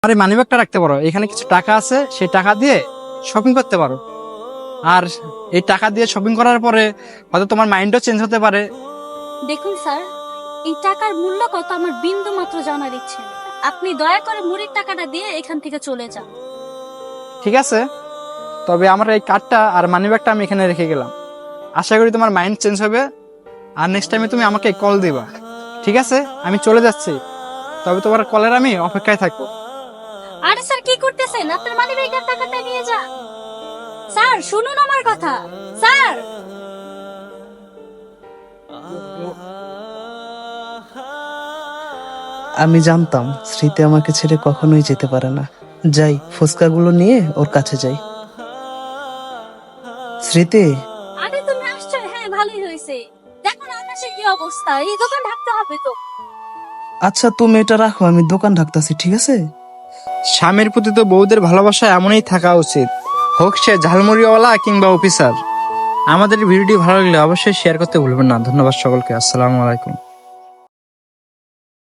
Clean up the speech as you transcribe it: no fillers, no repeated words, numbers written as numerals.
আর এই মানি ব্যাগটা রাখতে পারো, এখানে কিছু টাকা আছে, সেই টাকা দিয়ে শপিং করতে পারো। আর এই টাকা দিয়ে শপিং করার পরে হয়তো তোমার মাইন্ডও চেঞ্জ হতে পারে। দেখুন স্যার, এই টাকার মূল্য কত আমার বিন্দু মাত্র জানার ইচ্ছে নেই। আপনি দয়া করে মুড়ির টাকাটা দিয়ে এখান থেকে চলে যান। ঠিক আছে, তবে আমার এই কার্ডটা আর মানি ব্যাগটা আমি এখানে রেখে গেলাম। আশা করি তোমার মাইন্ড চেঞ্জ হবে আর নেক্সট টাইমে তুমি আমাকে কল দিবা। ঠিক আছে, আমি চলে যাচ্ছি, তবে তোমার কলের আমি অপেক্ষায় থাকবো। আরে স্যার, কি করতেছেন? আপনার মানিব্যাগের টাকাটা নিয়ে যান। স্যার শুনুন আমার কথা। স্যার, আমি জানতাম স্মৃতি আমাকে ছেড়ে কখনোই যেতে পারে না। যাই, ফুচকাগুলো নিয়ে ওর কাছে যাই। স্মৃতি, আরে তুমি আসছো? হ্যাঁ, ভালোই হয়েছে। দেখো না আকাশের কি অবস্থা, এই দোকান ঢাকতে হবে তো। আচ্ছা তুমি এটা রাখো, আমি দোকান ঢাকতাছি, ঠিক আছে? স্বামীর প্রতি তো বউদের ভালোবাসা এমনই থাকা উচিত, হোক সে ঝালমুড়িওয়ালা কিংবা অফিসার। আমাদের ভিডিওটি ভালো লাগলে অবশ্যই শেয়ার করতে ভুলবেন না। ধন্যবাদ সকলকে। আসসালামু আলাইকুম।